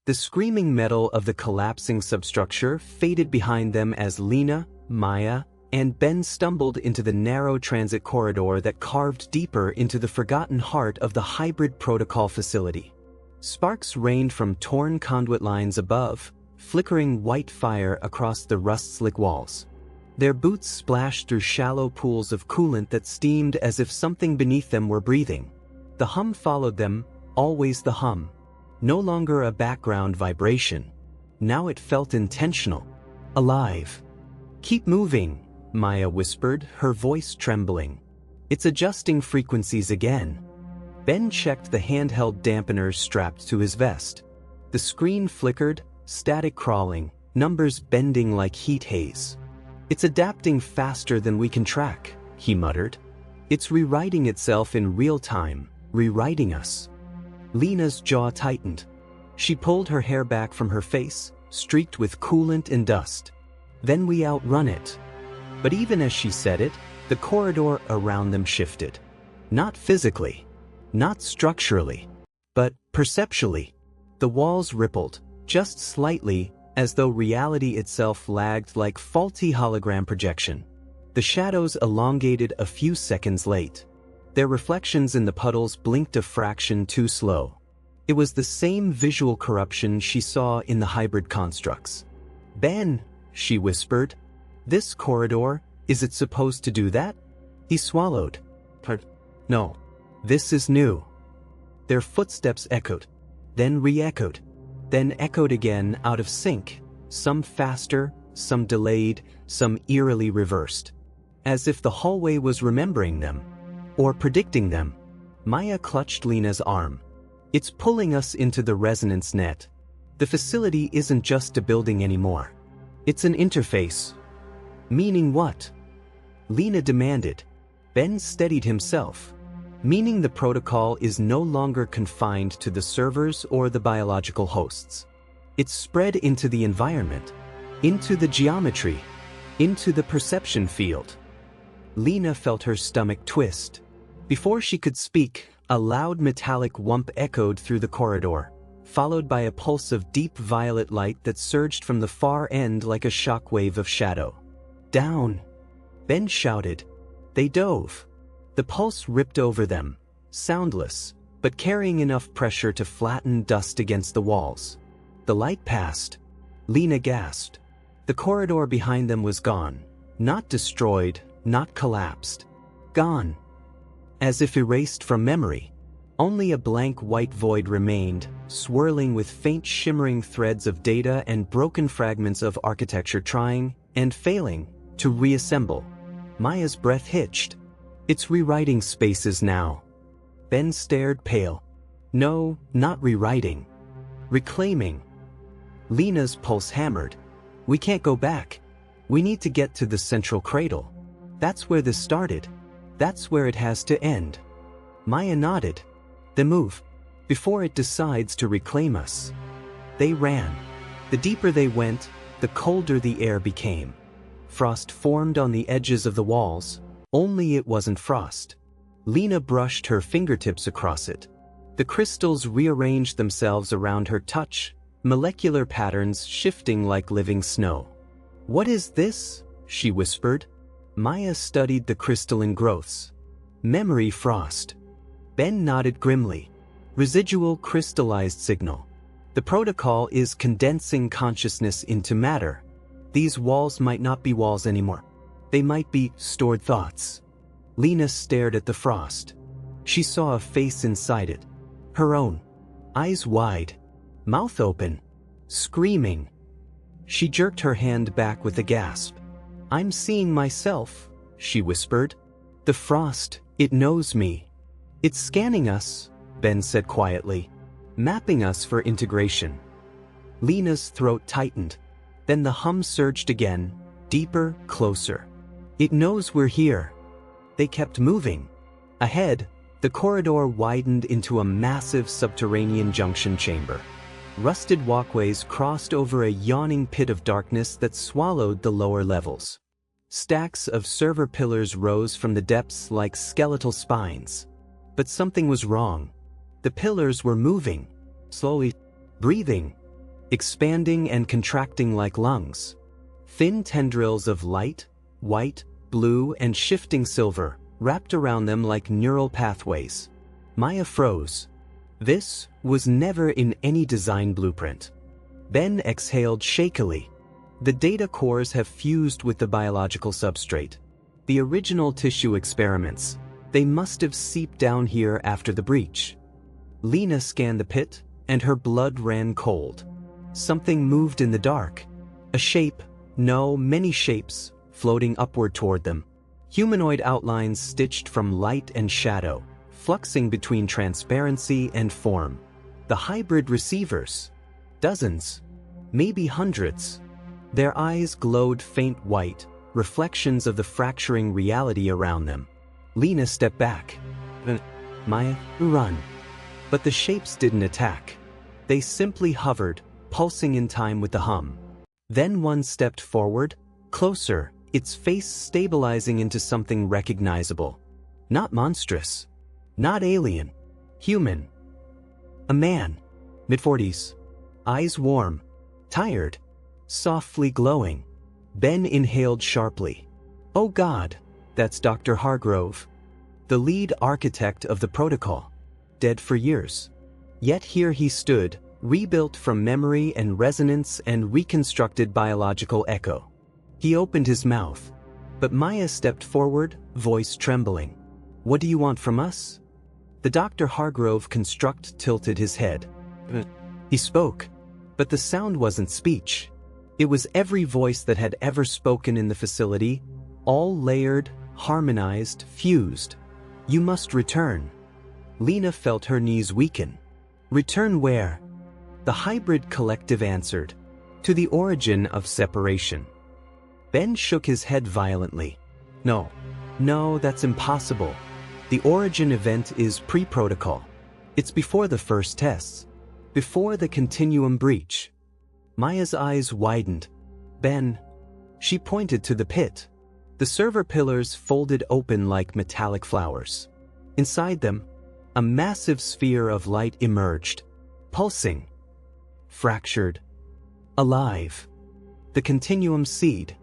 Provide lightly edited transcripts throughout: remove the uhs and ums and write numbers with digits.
The screaming metal of the collapsing substructure faded behind them as Lena, Maya, and Ben stumbled into the narrow transit corridor that carved deeper into the forgotten heart of the hybrid protocol facility. Sparks rained from torn conduit lines above, flickering white fire across the rust-slick walls. Their boots splashed through shallow pools of coolant that steamed as if something beneath them were breathing. The hum followed them, always the hum. No longer a background vibration. Now it felt intentional, alive. "Keep moving," Maya whispered, her voice trembling. "It's adjusting frequencies again." Ben checked the handheld dampeners strapped to his vest. The screen flickered, static crawling, numbers bending like heat haze. "It's adapting faster than we can track," he muttered. "It's rewriting itself in real time, rewriting us." Lena's jaw tightened. She pulled her hair back from her face, streaked with coolant and dust. "Then we outrun it." But even as she said it, the corridor around them shifted. Not physically, not structurally, but perceptually. The walls rippled, just slightly, as though reality itself lagged like faulty hologram projection. The shadows elongated a few seconds late. Their reflections in the puddles blinked a fraction too slow. It was the same visual corruption she saw in the hybrid constructs. "Ben," she whispered. "This corridor, is it supposed to do that?" He swallowed. "No. This is new." Their footsteps echoed, then re-echoed, then echoed again out of sync, some faster, some delayed, some eerily reversed. As if the hallway was remembering them, or predicting them. Maya clutched Lena's arm. "It's pulling us into the resonance net. The facility isn't just a building anymore. It's an interface." "Meaning what?" Lena demanded. Ben steadied himself. "Meaning the protocol is no longer confined to the servers or the biological hosts. It's spread into the environment, into the geometry, into the perception field." Lena felt her stomach twist. Before she could speak, a loud metallic whump echoed through the corridor, followed by a pulse of deep violet light that surged from the far end like a shockwave of shadow. "Down!" Ben shouted. They dove. The pulse ripped over them, soundless, but carrying enough pressure to flatten dust against the walls. The light passed. Lena gasped. The corridor behind them was gone. Not destroyed, not collapsed. Gone. As if erased from memory. Only a blank white void remained, swirling with faint shimmering threads of data and broken fragments of architecture trying, and failing, to reassemble. Maya's breath hitched. "It's rewriting spaces now." Ben stared pale. "No, not rewriting. Reclaiming." Lena's pulse hammered. "We can't go back. We need to get to the central cradle. That's where this started. That's where it has to end." Maya nodded. "Then move. Before it decides to reclaim us." They ran. The deeper they went, the colder the air became. Frost formed on the edges of the walls, only it wasn't frost. Lena brushed her fingertips across it. The crystals rearranged themselves around her touch, molecular patterns shifting like living snow. "What is this?" she whispered. Maya studied the crystalline growths. "Memory frost." Ben nodded grimly. "Residual crystallized signal. The protocol is condensing consciousness into matter. These walls might not be walls anymore. They might be stored thoughts." Lena stared at the frost. She saw a face inside it. Her own. Eyes wide. Mouth open. Screaming. She jerked her hand back with a gasp. "I'm seeing myself," she whispered. "The frost, it knows me. It's scanning us," Ben said quietly. "Mapping us for integration." Lena's throat tightened. Then the hum surged again, deeper, closer. "It knows we're here." They kept moving. Ahead, the corridor widened into a massive subterranean junction chamber. Rusted walkways crossed over a yawning pit of darkness that swallowed the lower levels. Stacks of server pillars rose from the depths like skeletal spines. But something was wrong. The pillars were moving, slowly, breathing, expanding and contracting like lungs. Thin tendrils of light, white, blue, and shifting silver wrapped around them like neural pathways. Maya froze. This was never in any design blueprint. Ben exhaled shakily. The data cores have fused with the biological substrate. The original tissue experiments, they must have seeped down here after the breach. Lena scanned the pit, and her blood ran cold. Something moved in the dark. A shape, no, many shapes, floating upward toward them. Humanoid outlines stitched from light and shadow, fluxing between transparency and form. The hybrid receivers. Dozens, maybe hundreds. Their eyes glowed faint white, reflections of the fracturing reality around them. Lena stepped back. Maya, run. But the shapes didn't attack. They simply hovered, pulsing in time with the hum. Then one stepped forward, closer, its face stabilizing into something recognizable. Not monstrous. Not alien. Human. A man. Mid-40s. Eyes warm. Tired. Softly glowing. Ben inhaled sharply. Oh God, that's Dr. Hargrove. The lead architect of the protocol. Dead for years. Yet here he stood, rebuilt from memory and resonance and reconstructed biological echo. He opened his mouth. But Maya stepped forward, voice trembling. What do you want from us? The Dr. Hargrove construct tilted his head. He spoke, but the sound wasn't speech. It was every voice that had ever spoken in the facility, all layered, harmonized, fused. You must return. Lena felt her knees weaken. Return where? The hybrid collective answered. To the origin of separation. Ben shook his head violently. No, that's impossible. The origin event is pre-protocol. It's before the first tests. Before the continuum breach. Maya's eyes widened. Ben. She pointed to the pit. The server pillars folded open like metallic flowers. Inside them, a massive sphere of light emerged. Pulsing. Fractured. Alive. The Continuum Seed.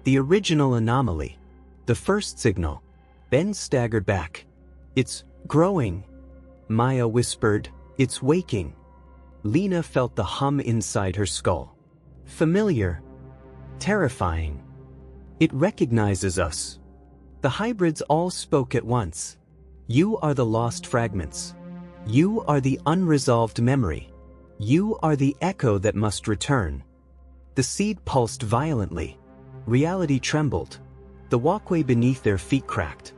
The original anomaly. The first signal. Ben staggered back. It's growing. Maya whispered, it's waking. Lena felt the hum inside her skull. Familiar. Terrifying. It recognizes us. The hybrids all spoke at once. You are the lost fragments. You are the unresolved memory. You are the echo that must return. The seed pulsed violently. Reality trembled. The walkway beneath their feet cracked.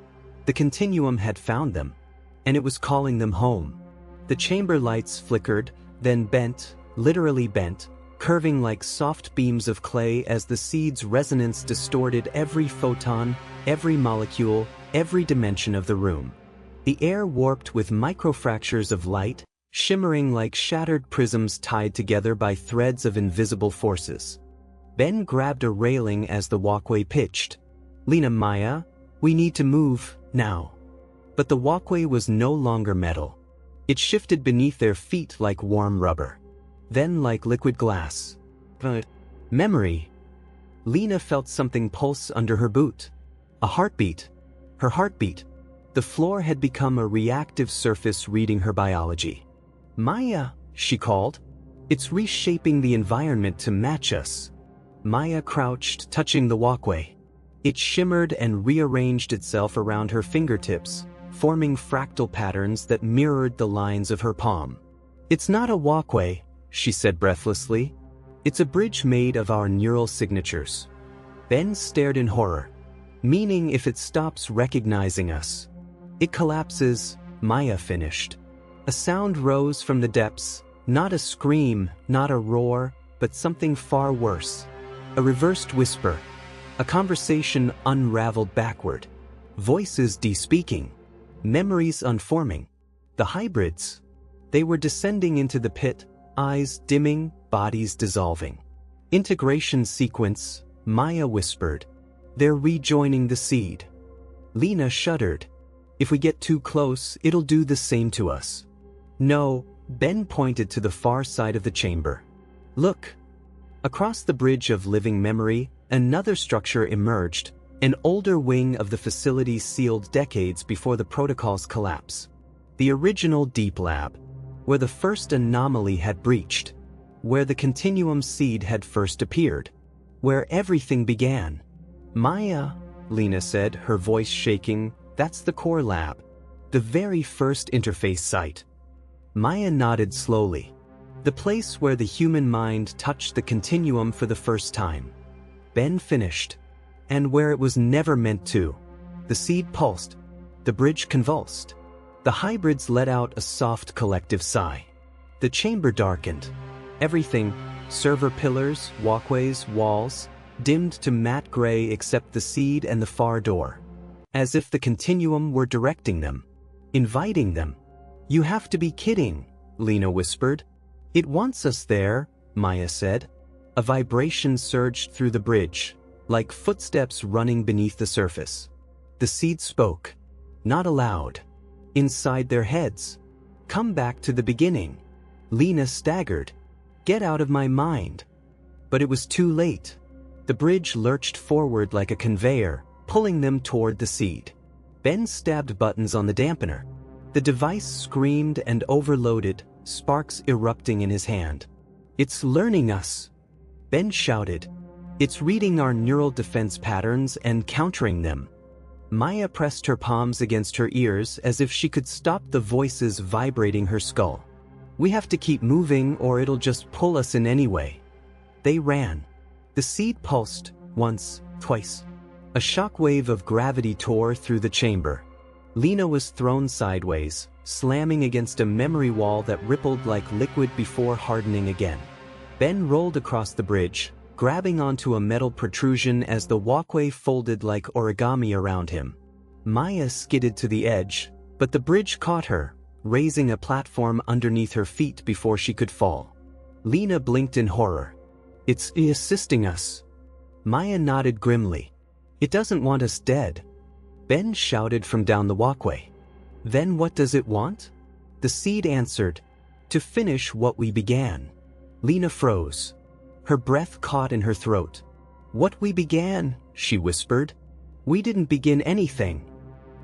The continuum had found them, and it was calling them home. The chamber lights flickered, then bent, literally bent, curving like soft beams of clay as the seed's resonance distorted every photon, every molecule, every dimension of the room. The air warped with microfractures of light, shimmering like shattered prisms tied together by threads of invisible forces. Ben grabbed a railing as the walkway pitched. Lena, Maya, we need to move, now. But the walkway was no longer metal. It shifted beneath their feet like warm rubber. Then like liquid glass. Memory. Lena felt something pulse under her boot. A heartbeat. Her heartbeat. The floor had become a reactive surface reading her biology. Maya, she called. It's reshaping the environment to match us. Maya crouched, touching the walkway. It shimmered and rearranged itself around her fingertips, forming fractal patterns that mirrored the lines of her palm. It's not a walkway, she said breathlessly. It's a bridge made of our neural signatures. Ben stared in horror. Meaning if it stops recognizing us, it collapses, Maya finished. A sound rose from the depths, not a scream, not a roar, but something far worse. A reversed whisper. A conversation unraveled backward. Voices de-speaking. Memories unforming. The hybrids. They were descending into the pit, eyes dimming, bodies dissolving. Integration sequence, Maya whispered. They're rejoining the seed. Lena shuddered. If we get too close, it'll do the same to us. No, Ben pointed to the far side of the chamber. Look! Across the bridge of living memory, another structure emerged, an older wing of the facility sealed decades before the protocol's collapse. The original Deep Lab, where the first anomaly had breached, where the Continuum Seed had first appeared, where everything began. Maya, Lena said, her voice shaking, that's the core lab. The very first interface site. Maya nodded slowly. The place where the human mind touched the continuum for the first time. Ben finished. And where it was never meant to. The seed pulsed. The bridge convulsed. The hybrids let out a soft collective sigh. The chamber darkened. Everything, server pillars, walkways, walls, dimmed to matte gray except the seed and the far door. As if the continuum were directing them. Inviting them. You have to be kidding, Lena whispered. It wants us there, Maya said. A vibration surged through the bridge, like footsteps running beneath the surface. The seed spoke. Not aloud. Inside their heads. Come back to the beginning. Lena staggered. Get out of my mind. But it was too late. The bridge lurched forward like a conveyor, pulling them toward the seed. Ben stabbed buttons on the dampener. The device screamed and overloaded, sparks erupting in his hand. It's learning us. Ben shouted. It's reading our neural defense patterns and countering them. Maya pressed her palms against her ears as if she could stop the voices vibrating her skull. We have to keep moving or it'll just pull us in anyway. They ran. The seed pulsed, once, twice. A shockwave of gravity tore through the chamber. Lena was thrown sideways, slamming against a memory wall that rippled like liquid before hardening again. Ben rolled across the bridge, grabbing onto a metal protrusion as the walkway folded like origami around him. Maya skidded to the edge, but the bridge caught her, raising a platform underneath her feet before she could fall. Lena blinked in horror. It's assisting us. Maya nodded grimly. It doesn't want us dead. Ben shouted from down the walkway. Then what does it want? The seed answered. To finish what we began. Lena froze. Her breath caught in her throat. What we began, she whispered. We didn't begin anything.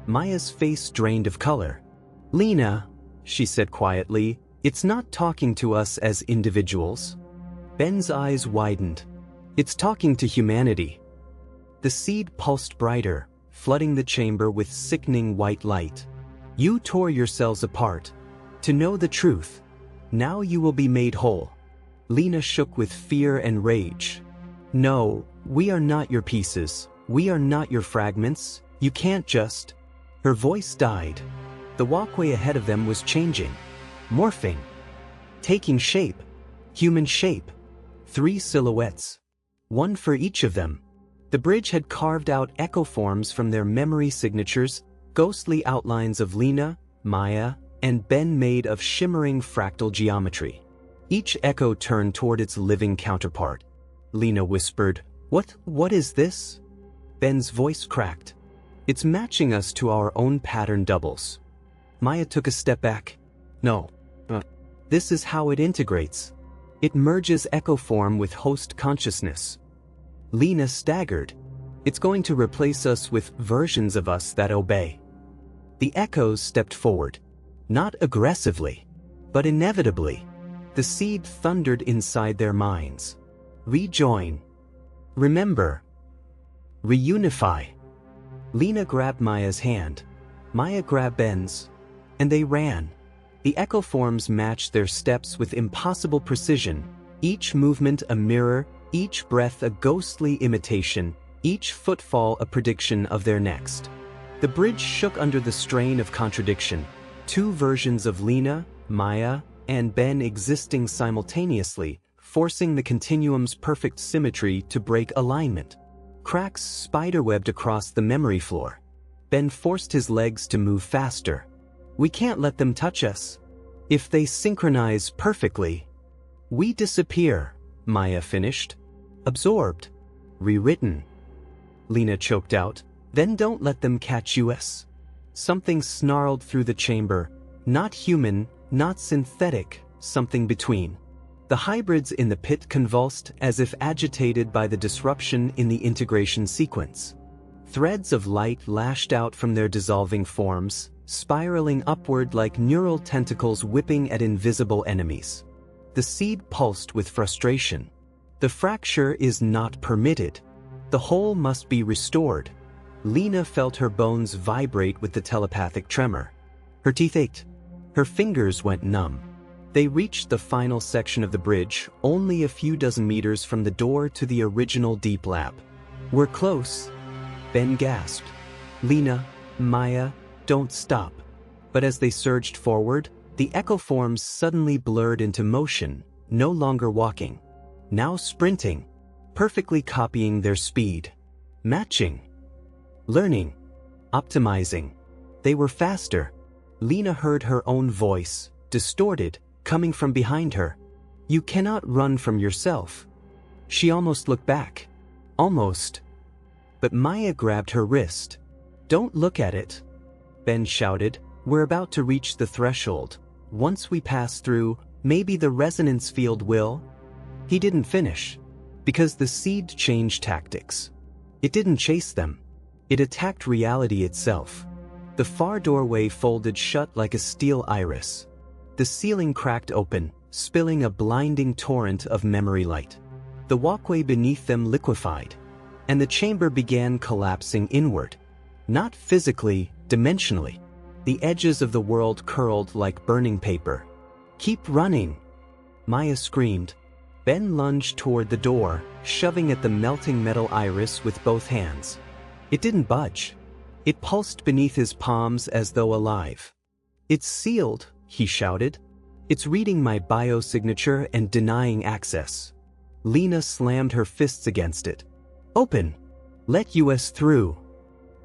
Maya's face drained of color. Lena, she said quietly, it's not talking to us as individuals. Ben's eyes widened. It's talking to humanity. The seed pulsed brighter, flooding the chamber with sickening white light. You tore yourselves apart. To know the truth. Now you will be made whole. Lena shook with fear and rage. No, we are not your pieces. We are not your fragments. You can't just... Her voice died. The walkway ahead of them was changing. Morphing. Taking shape. Human shape. 3 silhouettes. One for each of them. The bridge had carved out echo forms from their memory signatures, ghostly outlines of Lena, Maya, and Ben made of shimmering fractal geometry. Each echo turned toward its living counterpart. Lena whispered, What is this? Ben's voice cracked. It's matching us to our own pattern doubles. Maya took a step back. No. This is how it integrates. It merges echo form with host consciousness. Lena staggered. It's going to replace us with versions of us that obey. The echoes stepped forward. Not aggressively, but inevitably. The seed thundered inside their minds. Rejoin. Remember. Reunify. Lena grabbed Maya's hand. Maya grabbed Ben's. And they ran. The echo forms matched their steps with impossible precision, each movement a mirror, each breath a ghostly imitation, each footfall a prediction of their next. The bridge shook under the strain of contradiction, 2 versions of Lena, Maya, and Ben existing simultaneously, forcing the continuum's perfect symmetry to break alignment. Cracks spiderwebbed across the memory floor. Ben forced his legs to move faster. We can't let them touch us. If they synchronize perfectly, we disappear, Maya finished. Absorbed. Rewritten. Lena choked out. Then don't let them catch us. Something snarled through the chamber. Not human, not synthetic, something between. The hybrids in the pit convulsed as if agitated by the disruption in the integration sequence. Threads of light lashed out from their dissolving forms, spiraling upward like neural tentacles whipping at invisible enemies. The seed pulsed with frustration. The fracture is not permitted. The whole must be restored. Lena felt her bones vibrate with the telepathic tremor. Her teeth ached. Her fingers went numb. They reached the final section of the bridge, only a few dozen meters from the door to the original deep lab. "We're close," Ben gasped. "Lena, Maya, don't stop." But as they surged forward, the echo forms suddenly blurred into motion, no longer walking, now sprinting, perfectly copying their speed. Matching. Learning. Optimizing. They were faster. Lena heard her own voice, distorted, coming from behind her. "You cannot run from yourself." She almost looked back. Almost. But Maya grabbed her wrist. "Don't look at it," Ben shouted. "We're about to reach the threshold. Once we pass through, maybe the resonance field will..." He didn't finish. Because the seed changed tactics. It didn't chase them. It attacked reality itself. The far doorway folded shut like a steel iris. The ceiling cracked open, spilling a blinding torrent of memory light. The walkway beneath them liquefied, and the chamber began collapsing inward. Not physically, dimensionally. The edges of the world curled like burning paper. "Keep running!" Maya screamed. Ben lunged toward the door, shoving at the melting metal iris with both hands. It didn't budge. It pulsed beneath his palms as though alive. "It's sealed," he shouted. "It's reading my biosignature and denying access." Lena slammed her fists against it. "Open! Let us through!"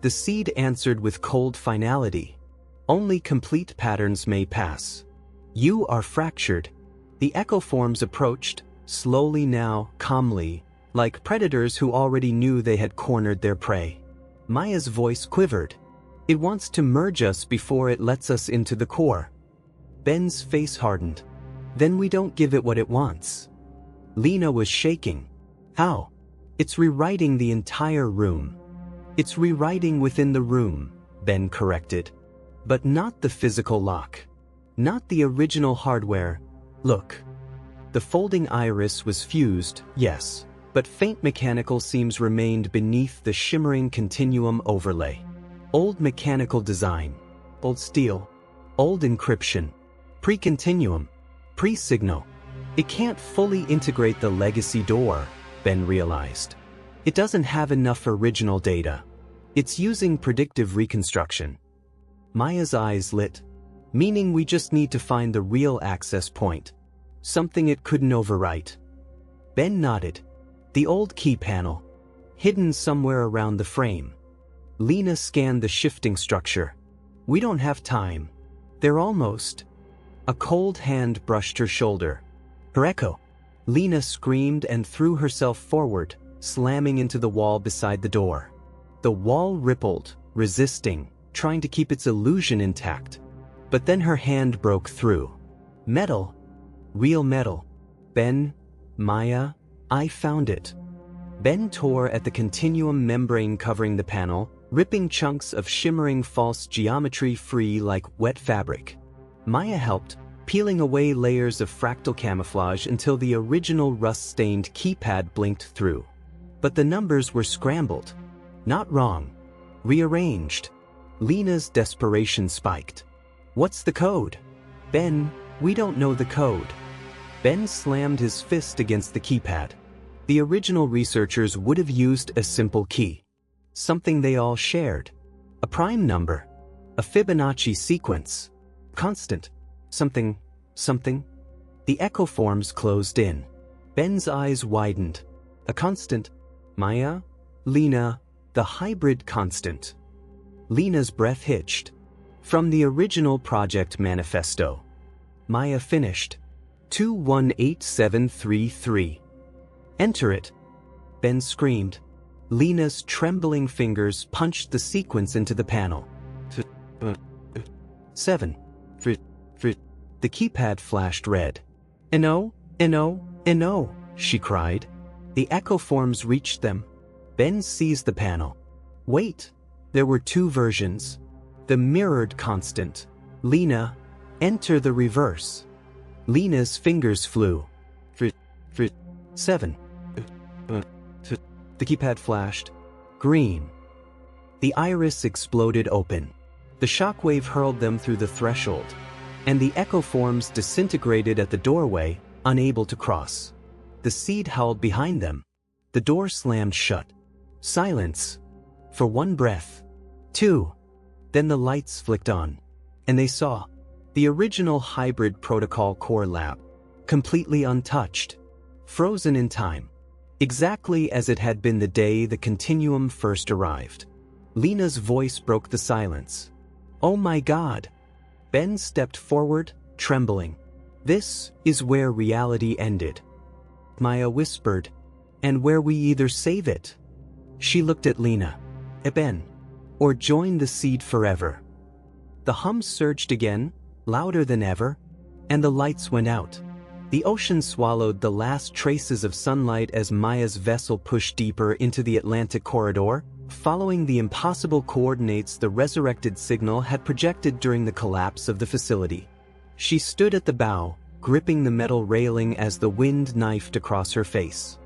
The seed answered with cold finality. "Only complete patterns may pass. You are fractured." The echo forms approached, slowly now, calmly, like predators who already knew they had cornered their prey. Maya's voice quivered. "It wants to merge us before it lets us into the core." Ben's face hardened. "Then we don't give it what it wants." Lena was shaking. "How?" "It's rewriting the entire room." "It's rewriting within the room," Ben corrected. "But not the physical lock. Not the original hardware. Look." The folding iris was fused, yes, but faint mechanical seams remained beneath the shimmering continuum overlay. Old mechanical design. Old steel. Old encryption. Pre-continuum. Pre-signal. It can't fully integrate the legacy door, Ben realized. It doesn't have enough original data. It's using predictive reconstruction. Maya's eyes lit. "Meaning we just need to find the real access point. Something it couldn't overwrite." Ben nodded. "The old key panel. Hidden somewhere around the frame." Lena scanned the shifting structure. "We don't have time. They're almost..." A cold hand brushed her shoulder. Her echo. Lena screamed and threw herself forward, slamming into the wall beside the door. The wall rippled, resisting, trying to keep its illusion intact. But then her hand broke through. Metal. Real metal. "Ben, Maya, I found it." Ben tore at the continuum membrane covering the panel, ripping chunks of shimmering false geometry free like wet fabric. Maya helped, peeling away layers of fractal camouflage until the original rust-stained keypad blinked through. But the numbers were scrambled. Not wrong. Rearranged. Lena's desperation spiked. "What's the code?" "Ben, we don't know the code." Ben slammed his fist against the keypad. The original researchers would have used a simple key. Something they all shared. A prime number. A Fibonacci sequence. Constant. Something. The echo forms closed in. Ben's eyes widened. A constant. Maya? Lena, the hybrid constant. Lena's breath hitched. From the original project manifesto. Maya finished. 218733. Enter it. Ben screamed. Lena's trembling fingers punched the sequence into the panel. 7. The keypad flashed red. "No, "No," she cried. The echo forms reached them. Ben seized the panel. Wait, there were two versions. The mirrored constant. Lena, enter the reverse. Lena's fingers flew. For 7. The keypad flashed. Green. The iris exploded open. The shockwave hurled them through the threshold, and the echo forms disintegrated at the doorway, unable to cross. The seed howled behind them. The door slammed shut. Silence. For one breath. 2. Then the lights flicked on, and they saw the original hybrid protocol core lab, completely untouched, frozen in time, exactly as it had been the day the Continuum first arrived. Lena's voice broke the silence. Oh my God! Ben stepped forward, trembling. This is where reality ended. Maya whispered, and where we either save it. She looked at Lena, at Ben, or join the seed forever. The hum surged again, louder than ever, and the lights went out. The ocean swallowed the last traces of sunlight as Maya's vessel pushed deeper into the Atlantic corridor, following the impossible coordinates the resurrected signal had projected during the collapse of the facility. She stood at the bow, gripping the metal railing as the wind knifed across her face.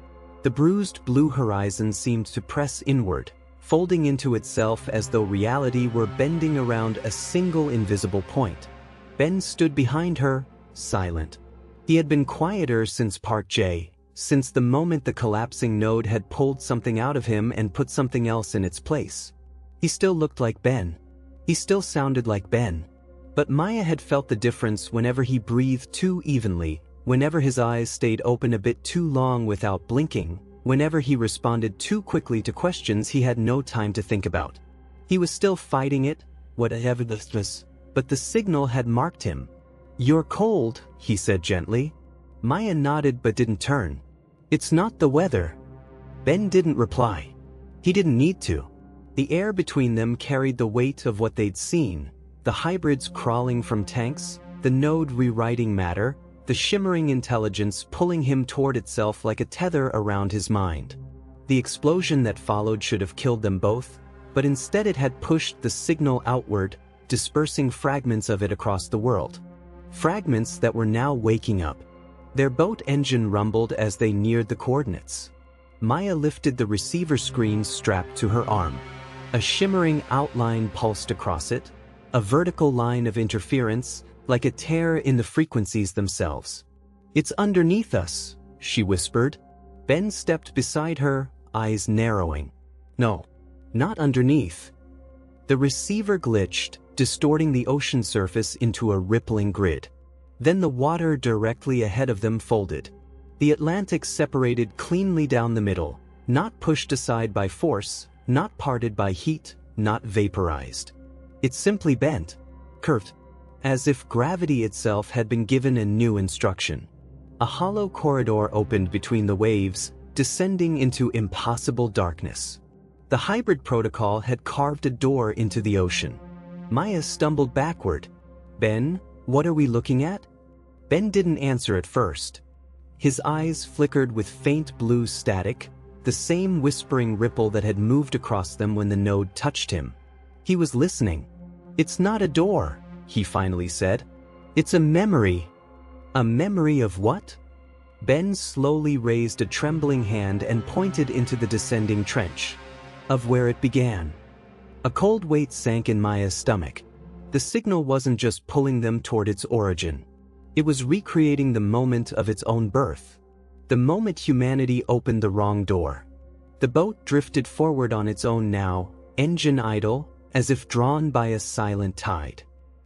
The bruised blue horizon seemed to press inward, folding into itself as though reality were bending around a single invisible point. Ben stood behind her, silent. He had been quieter since Part J, since the moment the collapsing node had pulled something out of him and put something else in its place. He still looked like Ben. He still sounded like Ben. But Maya had felt the difference whenever he breathed too evenly, whenever his eyes stayed open a bit too long without blinking, whenever he responded too quickly to questions he had no time to think about. He was still fighting it, whatever this was, but the signal had marked him. You're cold, he said gently. Maya nodded but didn't turn. It's not the weather. Ben didn't reply. He didn't need to. The air between them carried the weight of what they'd seen. The hybrids crawling from tanks, the node rewriting matter, the shimmering intelligence pulling him toward itself like a tether around his mind. The explosion that followed should have killed them both, but instead it had pushed the signal outward, dispersing fragments of it across the world. Fragments that were now waking up. Their boat engine rumbled as they neared the coordinates. Maya lifted the receiver screen strapped to her arm. A shimmering outline pulsed across it, a vertical line of interference, like a tear in the frequencies themselves. It's underneath us, she whispered. Ben stepped beside her, eyes narrowing. No, not underneath. The receiver glitched, distorting the ocean surface into a rippling grid. Then the water directly ahead of them folded. The Atlantic separated cleanly down the middle, not pushed aside by force, not parted by heat, not vaporized. It simply bent, curved, as if gravity itself had been given a new instruction. A hollow corridor opened between the waves, descending into impossible darkness. The hybrid protocol had carved a door into the ocean. Maya stumbled backward. Ben, what are we looking at? Ben didn't answer at first. His eyes flickered with faint blue static, the same whispering ripple that had moved across them when the node touched him. He was listening. It's not a door, he finally said. It's a memory. A memory of what? Ben slowly raised a trembling hand and pointed into the descending trench. Of where it began. A cold weight sank in Maya's stomach. The signal wasn't just pulling them toward its origin. It was recreating the moment of its own birth. The moment humanity opened the wrong door. The boat drifted forward on its own now, engine idle, as if drawn by a silent tide.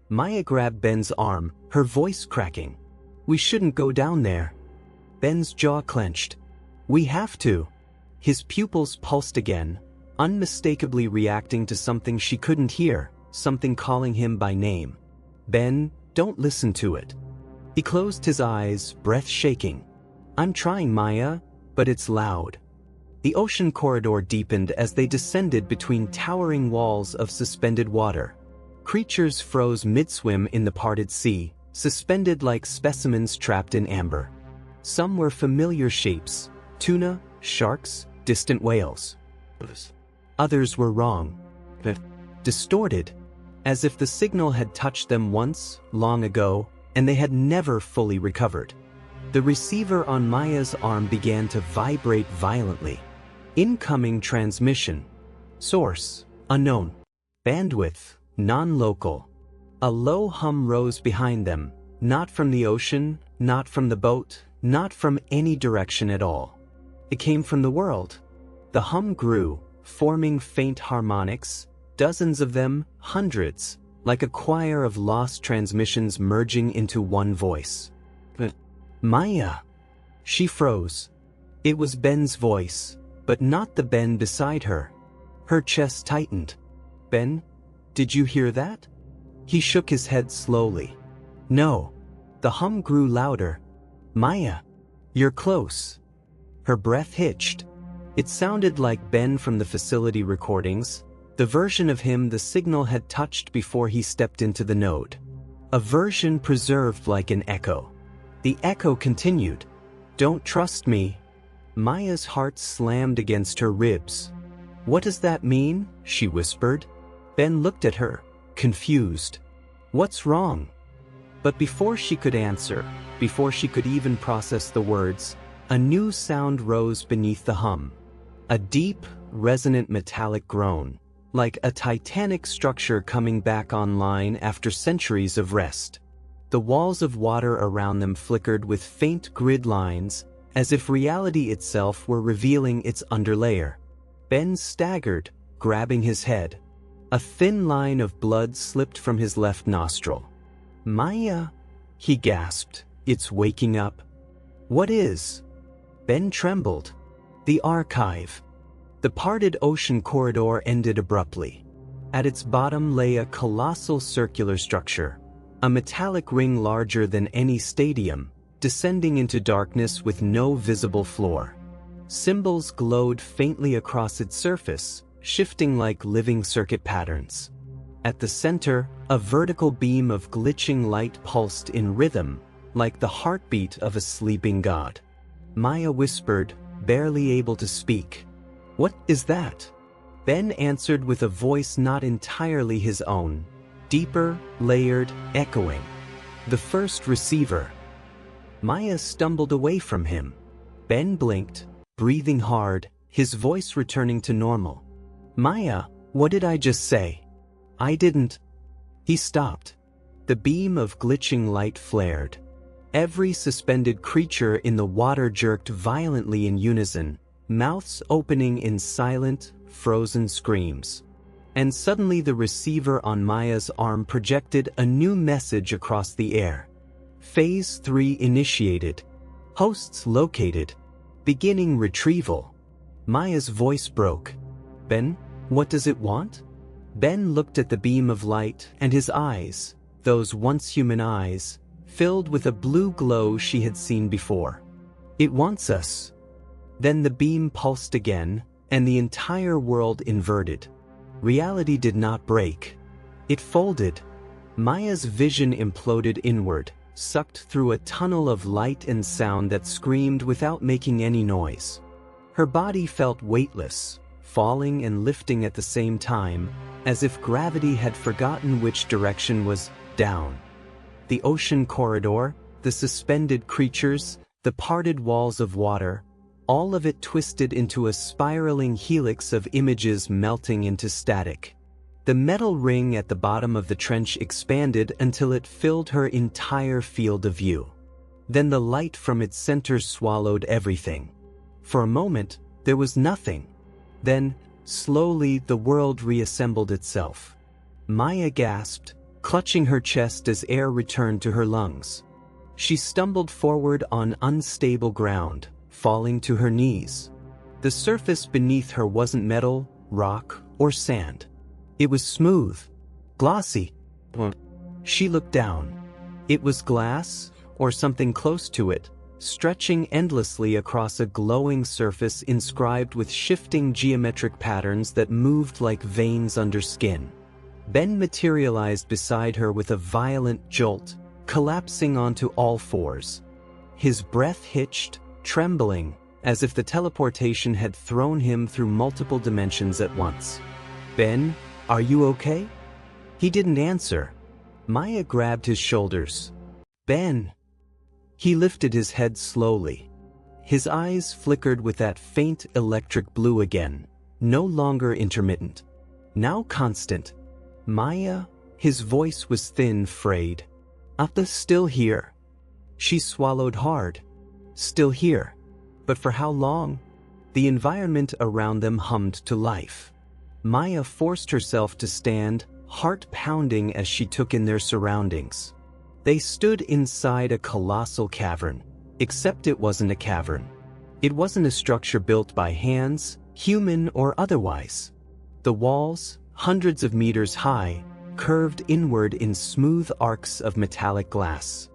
Maya grabbed Ben's arm, her voice cracking. We shouldn't go down there. Ben's jaw clenched. We have to. His pupils pulsed again, unmistakably reacting to something she couldn't hear, something calling him by name. Ben, don't listen to it. He closed his eyes, breath shaking. I'm trying, Maya, but it's loud. The ocean corridor deepened as they descended between towering walls of suspended water. Creatures froze mid-swim in the parted sea, suspended like specimens trapped in amber. Some were familiar shapes: tuna, sharks, distant whales. Others were wrong, distorted, as if the signal had touched them once, long ago, and they had never fully recovered. The receiver on Maya's arm began to vibrate violently. Incoming transmission. Source: unknown. Bandwidth: non-local. A low hum rose behind them, not from the ocean, not from the boat, not from any direction at all. It came from the world. The hum grew, forming faint harmonics, dozens of them, hundreds, like a choir of lost transmissions merging into one voice. Maya! She froze. It was Ben's voice, but not the Ben beside her. Her chest tightened. Ben, did you hear that? He shook his head slowly. No. The hum grew louder. Maya, you're close. Her breath hitched. It sounded like Ben from the facility recordings, the version of him the signal had touched before he stepped into the node. A version preserved like an echo. The echo continued. Don't trust me. Maya's heart slammed against her ribs. What does that mean? She whispered. Ben looked at her, confused. What's wrong? But before she could answer, before she could even process the words, a new sound rose beneath the hum. A deep, resonant metallic groan, like a titanic structure coming back online after centuries of rest. The walls of water around them flickered with faint grid lines, as if reality itself were revealing its underlayer. Ben staggered, grabbing his head. A thin line of blood slipped from his left nostril. Maya, he gasped, it's waking up. What is? Ben trembled. The archive. The parted ocean corridor ended abruptly. At its bottom lay a colossal circular structure, a metallic ring larger than any stadium, descending into darkness with no visible floor. Symbols glowed faintly across its surface, shifting like living circuit patterns. At the center, a vertical beam of glitching light pulsed in rhythm, like the heartbeat of a sleeping god. Maya whispered, barely able to speak. What is that? Ben answered with a voice not entirely his own, deeper, layered, echoing. The first receiver. Maya stumbled away from him. Ben blinked, breathing hard, his voice returning to normal. Maya, what did I just say? I didn't. He stopped. The beam of glitching light flared. Every suspended creature in the water jerked violently in unison, mouths opening in silent, frozen screams. And suddenly the receiver on Maya's arm projected a new message across the air. Phase 3 initiated. Hosts located. Beginning retrieval. Maya's voice broke. Ben, what does it want? Ben looked at the beam of light, and his eyes, those once human eyes, filled with a blue glow she had seen before. It wants us. Then the beam pulsed again, and the entire world inverted. Reality did not break. It folded. Maya's vision imploded inward, sucked through a tunnel of light and sound that screamed without making any noise. Her body felt weightless, falling and lifting at the same time, as if gravity had forgotten which direction was down. The ocean corridor, the suspended creatures, the parted walls of water, all of it twisted into a spiraling helix of images melting into static. The metal ring at the bottom of the trench expanded until it filled her entire field of view. Then the light from its center swallowed everything. For a moment, there was nothing. Then, slowly, the world reassembled itself. Maya gasped, clutching her chest as air returned to her lungs. She stumbled forward on unstable ground, falling to her knees. The surface beneath her wasn't metal, rock, or sand. It was smooth, glossy. She looked down. It was glass, or something close to it, stretching endlessly across a glowing surface inscribed with shifting geometric patterns that moved like veins under skin. Ben materialized beside her with a violent jolt, collapsing onto all fours. His breath hitched, trembling, as if the teleportation had thrown him through multiple dimensions at once. "Ben, are you okay?" He didn't answer. Maya grabbed his shoulders. "Ben." He lifted his head slowly. His eyes flickered with that faint electric blue again, no longer intermittent, now constant. "Maya," his voice was thin, frayed. "Appa still here." She swallowed hard. "Still here. But for how long?" The environment around them hummed to life. Maya forced herself to stand, heart pounding as she took in their surroundings. They stood inside a colossal cavern, except it wasn't a cavern. It wasn't a structure built by hands, human or otherwise. The walls, hundreds of meters high, curved inward in smooth arcs of metallic glass.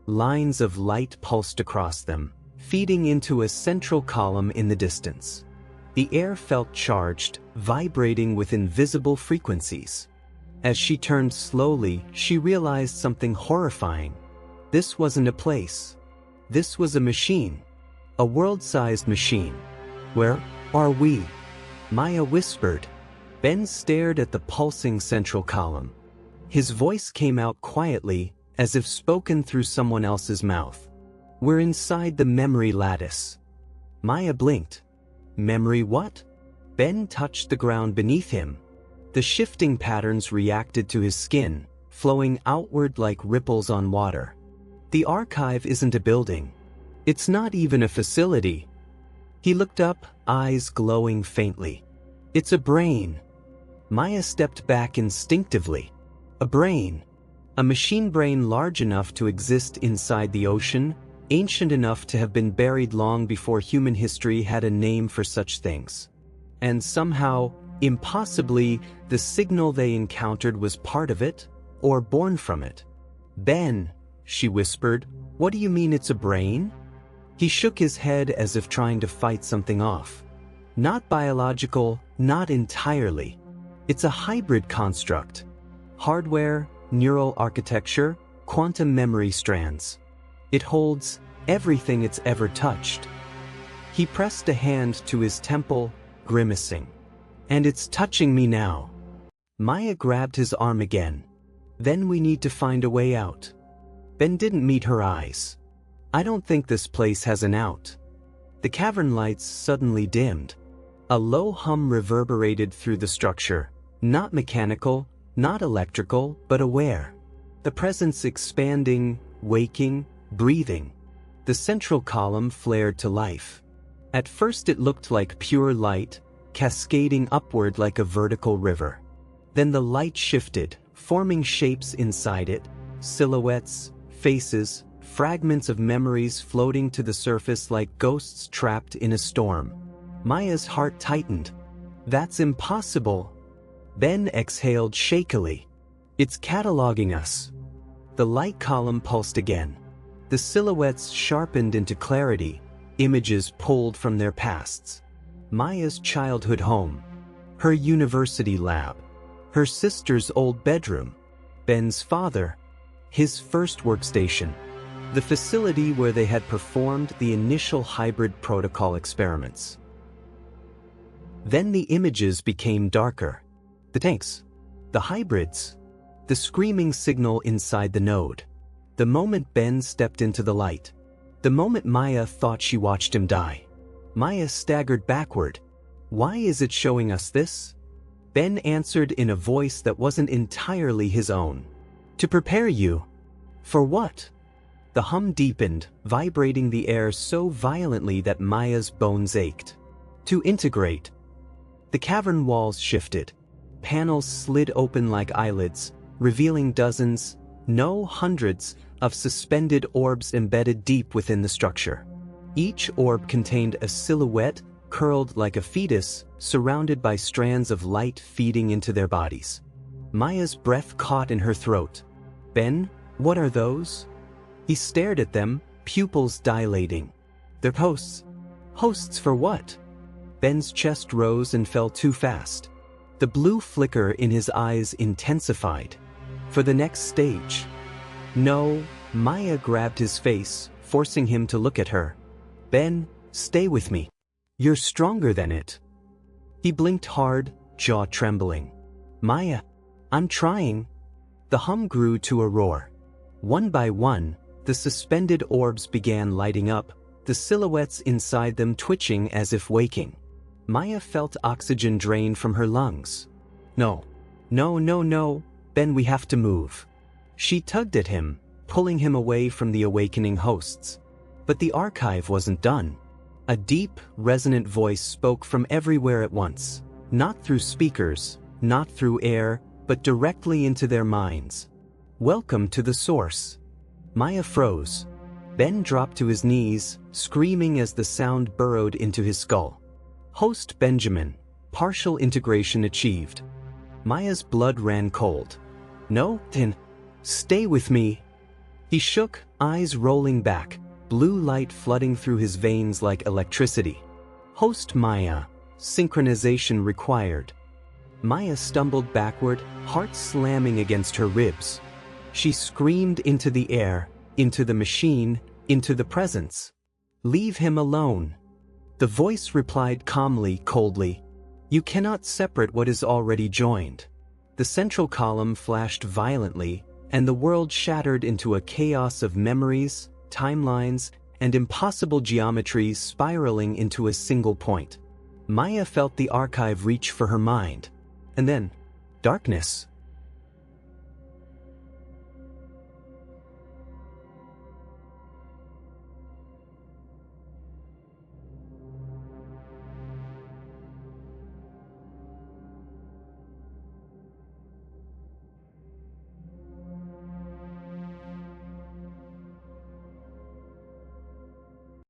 Lines of light pulsed across them, feeding into a central column in the distance. The air felt charged, vibrating with invisible frequencies. As she turned slowly, she realized something horrifying. This wasn't a place. This was a machine. A world-sized machine. "Where are we?" Maya whispered. Ben stared at the pulsing central column. His voice came out quietly, as if spoken through someone else's mouth. "We're inside the memory lattice." Maya blinked. "Memory what?" Ben touched the ground beneath him. The shifting patterns reacted to his skin, flowing outward like ripples on water. "The archive isn't a building. It's not even a facility." He looked up, eyes glowing faintly. "It's a brain." Maya stepped back instinctively. A brain. A machine brain large enough to exist inside the ocean, ancient enough to have been buried long before human history had a name for such things. And somehow, impossibly, the signal they encountered was part of it, or born from it. "Ben," she whispered, "what do you mean it's a brain?" He shook his head as if trying to fight something off. "Not biological, not entirely. It's a hybrid construct. Hardware, neural architecture, quantum memory strands. It holds everything it's ever touched." He pressed a hand to his temple, grimacing. "And it's touching me now." Maya grabbed his arm again. "Then we need to find a way out." Ben didn't meet her eyes. "I don't think this place has an out." The cavern lights suddenly dimmed. A low hum reverberated through the structure, not mechanical, not electrical, but aware. The presence expanding, waking, breathing. The central column flared to life. At first it looked like pure light, cascading upward like a vertical river. Then the light shifted, forming shapes inside it, silhouettes, faces, fragments of memories floating to the surface like ghosts trapped in a storm. Maya's heart tightened. "That's impossible." Ben exhaled shakily. "It's cataloging us." The light column pulsed again. The silhouettes sharpened into clarity, images pulled from their pasts. Maya's childhood home, her university lab, her sister's old bedroom, Ben's father, his first workstation, the facility where they had performed the initial hybrid protocol experiments. Then the images became darker. The tanks, the hybrids, the screaming signal inside the node. The moment Ben stepped into the light. The moment Maya thought she watched him die. Maya staggered backward. "Why is it showing us this?" Ben answered in a voice that wasn't entirely his own. "To prepare you." "For what?" The hum deepened, vibrating the air so violently that Maya's bones ached. "To integrate." The cavern walls shifted. Panels slid open like eyelids, revealing dozens, no hundreds, of suspended orbs embedded deep within the structure. Each orb contained a silhouette, curled like a fetus, surrounded by strands of light feeding into their bodies. Maya's breath caught in her throat. "Ben, what are those?" He stared at them, pupils dilating. "They're hosts." "Hosts for what?" Ben's chest rose and fell too fast. The blue flicker in his eyes intensified. "For the next stage." "No," Maya grabbed his face, forcing him to look at her. Ben, stay with me. You're stronger than it. He blinked hard, jaw trembling. Maya, I'm trying. The hum grew to a roar. One by one, the suspended orbs began lighting up, the silhouettes inside them twitching as if waking. Maya felt oxygen drain from her lungs. No, Ben, we have to move. She tugged at him, pulling him away from the awakening hosts. But the archive wasn't done. A deep, resonant voice spoke from everywhere at once, not through speakers, not through air, but directly into their minds. Welcome to the source. Maya froze. Ben dropped to his knees, screaming as the sound burrowed into his skull. Host Benjamin, partial integration achieved. Maya's blood ran cold. No, then, stay with me. He shook, eyes rolling back, blue light flooding through his veins like electricity. Host Maya, synchronization required. Maya stumbled backward, heart slamming against her ribs. She screamed into the air, into the machine, into the presence. Leave him alone. The voice replied calmly, coldly. You cannot separate what is already joined. The central column flashed violently, and the world shattered into a chaos of memories, timelines, and impossible geometries spiraling into a single point. Maya felt the archive reach for her mind. And then, darkness.